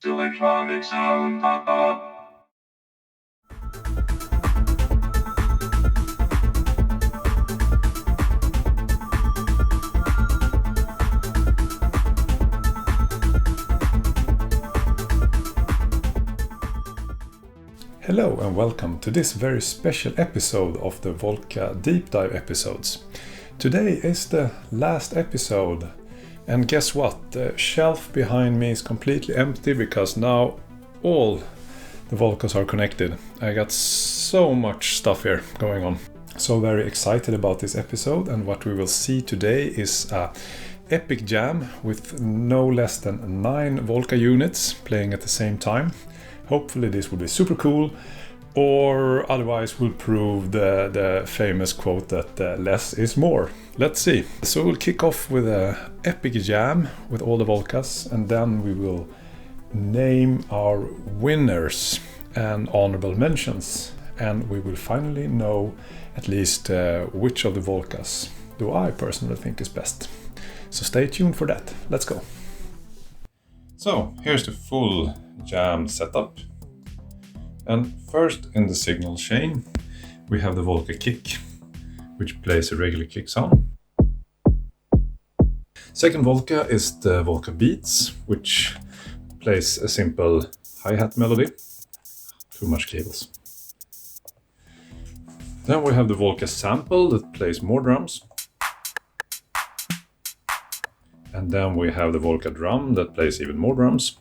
Electronic sound pop-up. Hello and welcome to this very special episode of the Volca Deep Dive Episodes. Today is the last episode, and guess what? The shelf behind me is completely empty because now all the Volcas are connected. I got so much stuff here going on. So very excited about this episode, and what we will see today is a epic jam with no less than 9 Volca units playing at the same time. Hopefully this will be super cool, or otherwise will prove the famous quote that less is more. Let's see. So we'll kick off with an epic jam with all the Volcas, and then we will name our winners and honorable mentions, and we will finally know at least which of the Volcas do I personally think is best. So stay tuned for that. Let's go. So here's the full jam setup. And first in the signal chain we have the Volca kick, which plays a regular kick sound. Second Volca is the Volca beats, which plays a simple hi-hat melody. Too much cables. Then we have the Volca sample that plays more drums. And then we have the Volca drum that plays even more drums.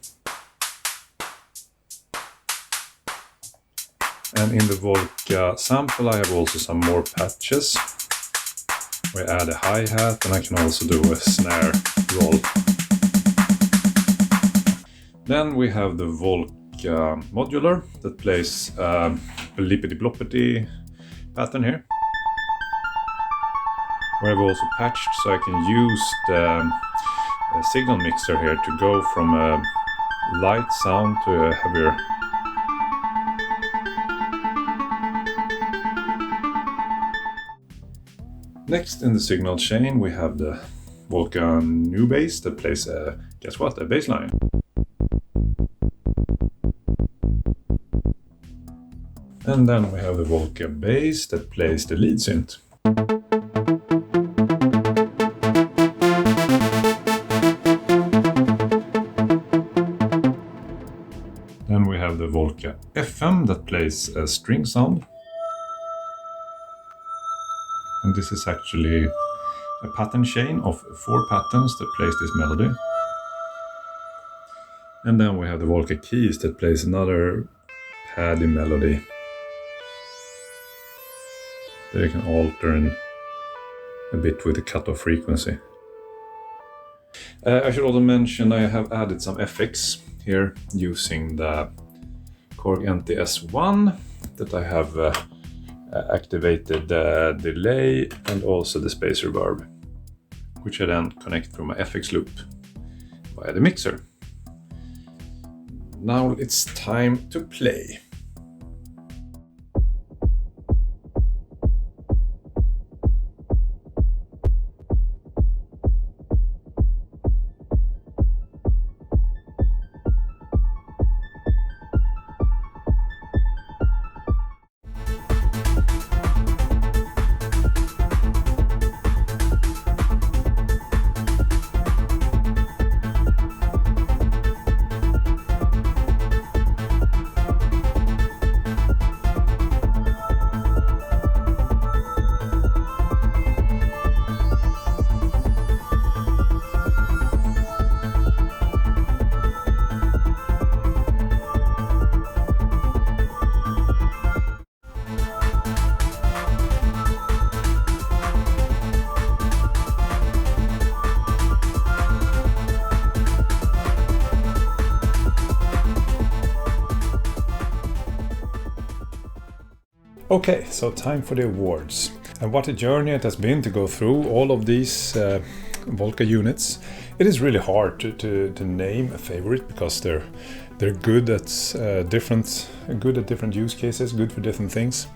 And in the Volca sample I have also some more patches. We add a hi-hat, and I can also do a snare roll. Then we have the Volca Modular that plays a lippity-bloppity pattern here. Where I've also patched so I can use the signal mixer here to go from a light sound to a heavier. Next in the signal chain we have the Volca Nubass that plays guess what? A bass line. And then we have the Volca bass that plays the lead synth. Then we have the Volca FM that plays a string sound. And this is actually a pattern chain of 4 patterns that plays this melody. And then we have the Volca keys that plays another paddy melody that you can alter in a bit with the cutoff frequency. I should also mention I have added some effects here using the Korg NTS1 that I have activated the delay and also the space reverb, which I then connect through my FX loop via the mixer. Now it's time to play. Okay, so time for the awards. And what a journey it has been to go through all of these Volca units. It is really hard to name a favorite because they're good at different use cases, good for different things.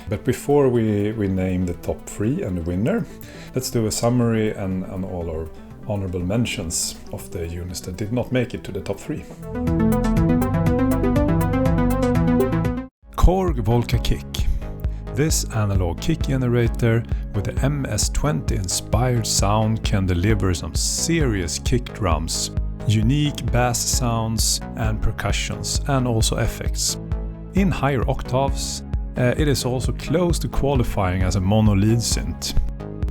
But before we name the top 3 and the winner, let's do a summary and all our honorable mentions of the units that did not make it to the top 3. Korg Volca kick. This analog kick generator with the MS-20 inspired sound can deliver some serious kick drums, unique bass sounds and percussions, and also effects. In higher octaves, it is also close to qualifying as a mono lead synth,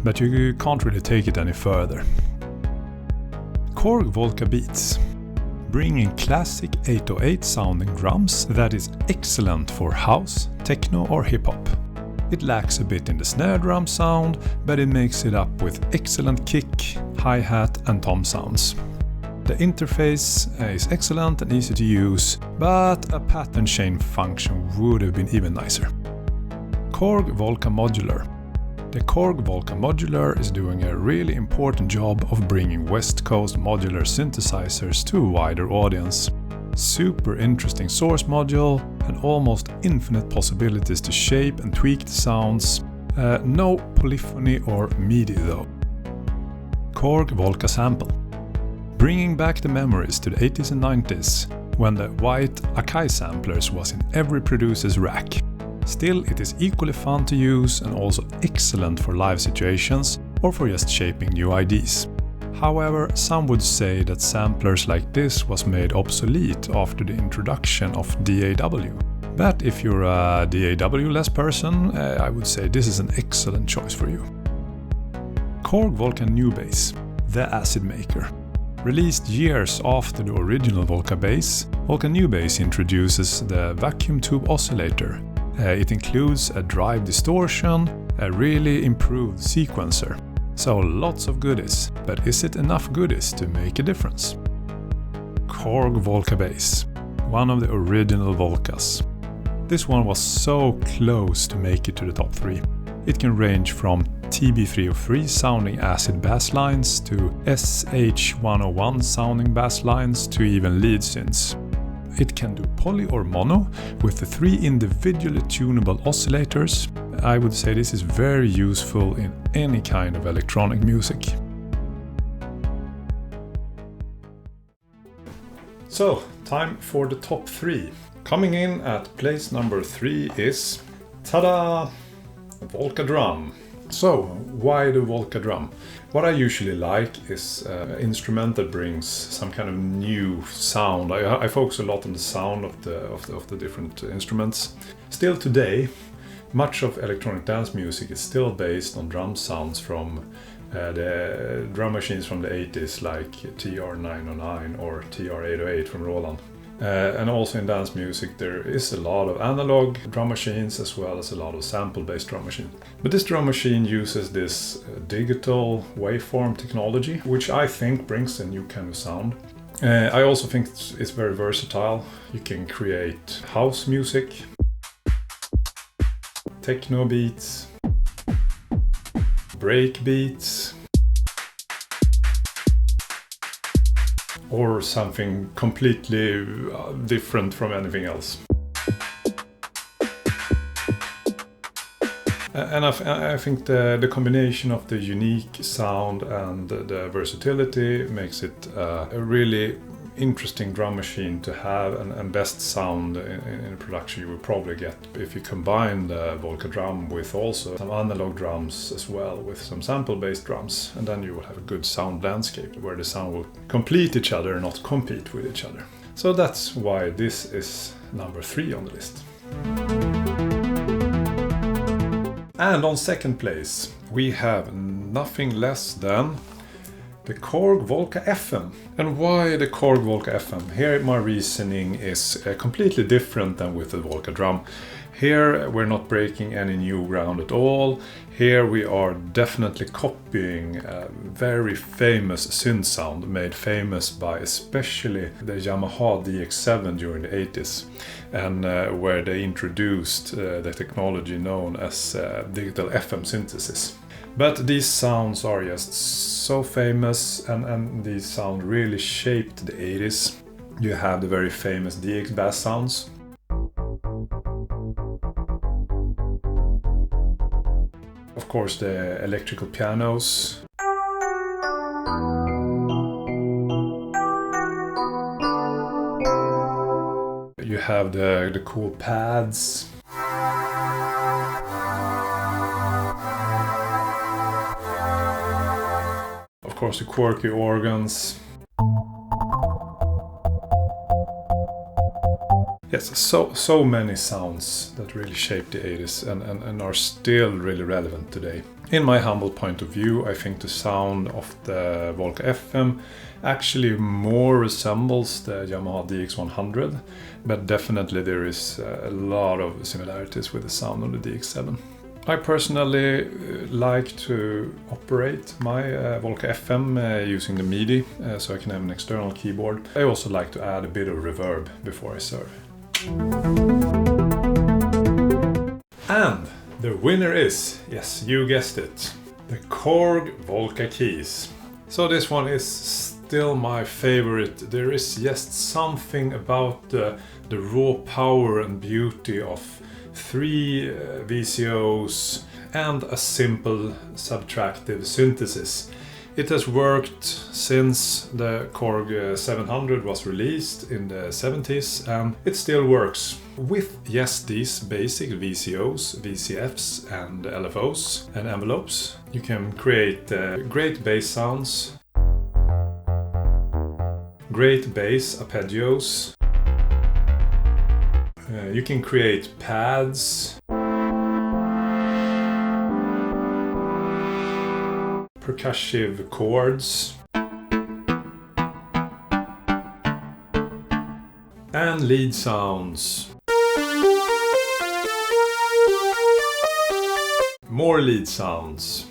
but you can't really take it any further. Korg Volca Beats, bringing classic 808 sounding drums that is excellent for house, techno or hip-hop. It lacks a bit in the snare drum sound, but it makes it up with excellent kick, hi-hat and tom sounds. The interface is excellent and easy to use, but a pattern chain function would have been even nicer. Korg Volca Modular. The Korg Volca Modular is doing a really important job of bringing West Coast modular synthesizers to a wider audience. Super interesting source module and almost infinite possibilities to shape and tweak the sounds. No polyphony or MIDI though. Korg Volca Sample. Bringing back the memories to the 80s and 90s when the white Akai samplers was in every producer's rack. Still, it is equally fun to use and also excellent for live situations or for just shaping new ideas. However, some would say that samplers like this was made obsolete after the introduction of DAW. But if you're a DAW-less person, I would say this is an excellent choice for you. Korg Volca Nubass, the acid maker. Released years after the original Volca bass, Volca Nubass introduces the vacuum tube oscillator. It includes a drive distortion, a really improved sequencer. So lots of goodies, but is it enough goodies to make a difference? Korg Volca bass, one of the original Volcas. This one was so close to make it to the top 3. It can range from TB303 sounding acid bass lines to SH101 sounding bass lines to even lead synths. It can do poly or mono with the 3 individually tunable oscillators. I would say this is very useful in any kind of electronic music. So, time for the top 3. Coming in at place number 3 is, tada! Volca drum. So, why the Volca drum? What I usually like is an instrument that brings some kind of new sound. I focus a lot on the sound of the different instruments. Still today, much of electronic dance music is still based on drum sounds from the drum machines from the 80s like TR-909 or TR-808 from Roland. And also in dance music there is a lot of analog drum machines as well as a lot of sample-based drum machines. But this drum machine uses this digital waveform technology, which I think brings a new kind of sound. I also think it's very versatile. You can create house music, techno beats, break beats, or something completely different from anything else. And I think the combination of the unique sound and the versatility makes it a really interesting drum machine to have, and best sound in production you will probably get if you combine the Volca drum with also some analog drums as well with some sample-based drums, and then you will have a good sound landscape where the sound will complete each other and not compete with each other. So that's why this is number 3 on the list. And on second place we have nothing less than the Korg Volca FM. And why the Korg Volca FM? Here my reasoning is completely different than with the Volca drum. Here we're not breaking any new ground at all. Here we are definitely copying a very famous synth sound made famous by especially the Yamaha DX7 during the 80s, and where they introduced the technology known as digital FM synthesis. But these sounds are just so famous, and these sound really shaped the 80s. You have the very famous DX bass sounds. Of course the electrical pianos. You have the cool pads. course the quirky organs. Yes, so many sounds that really shaped the 80s and are still really relevant today. In my humble point of view, I think the sound of the Volca FM actually more resembles the Yamaha DX100, but definitely there is a lot of similarities with the sound on the DX7. I personally like to operate my Volca FM using the MIDI, so I can have an external keyboard. I also like to add a bit of reverb before I serve. And the winner is, yes, you guessed it, the Korg Volca keys. So this one is still my favorite. There is just something about the raw power and beauty of 3 VCOs and a simple subtractive synthesis. It has worked since the Korg 700 was released in the 70s, and it still works. With just these basic VCOs, VCFs and LFOs and envelopes, you can create great bass sounds, great bass arpeggios, you can create pads, percussive chords, and lead sounds. More lead sounds.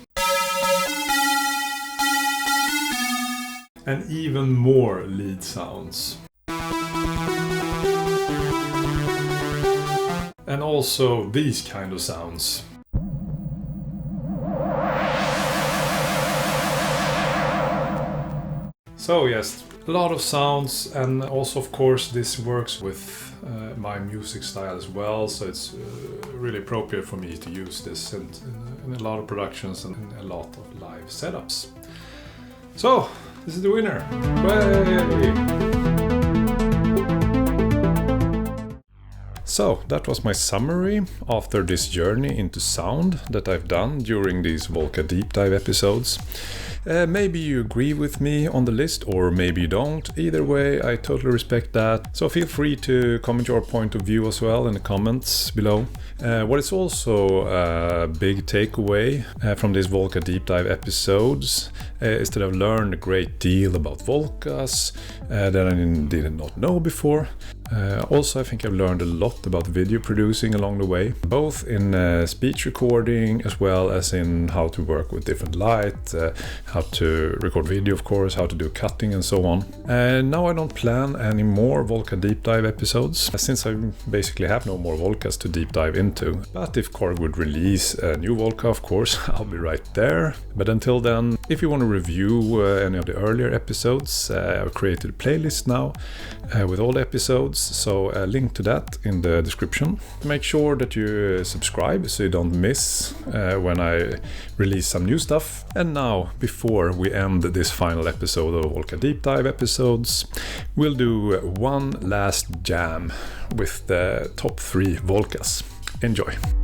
And even more lead sounds. And also these kind of sounds. So yes, a lot of sounds, and also of course this works with my music style as well, so it's really appropriate for me to use this in a lot of productions and in a lot of live setups. So, this is the winner! Hooray! So, that was my summary after this journey into sound that I've done during these Volca Deep Dive episodes. Maybe you agree with me on the list, or maybe you don't. Either way, I totally respect that. So feel free to comment your point of view as well in the comments below. What is also a big takeaway from these Volca Deep Dive episodes is that I've learned a great deal about Volcas that I did not know before. Also, I think I've learned a lot about video producing along the way, both in speech recording as well as in how to work with different light, how to record video, of course, how to do cutting and so on. Now I don't plan any more Volca Deep Dive episodes, since I basically have no more Volcas to deep dive into. But if Korg would release a new Volca, of course, I'll be right there. But until then, if you want to review any of the earlier episodes, I've created a playlist now with all the episodes, so a link to that in the description. Make sure that you subscribe so you don't miss when I release some new stuff. And now, before we end this final episode of Volca Deep Dive episodes, we'll do one last jam with the top 3 Volcas. Enjoy!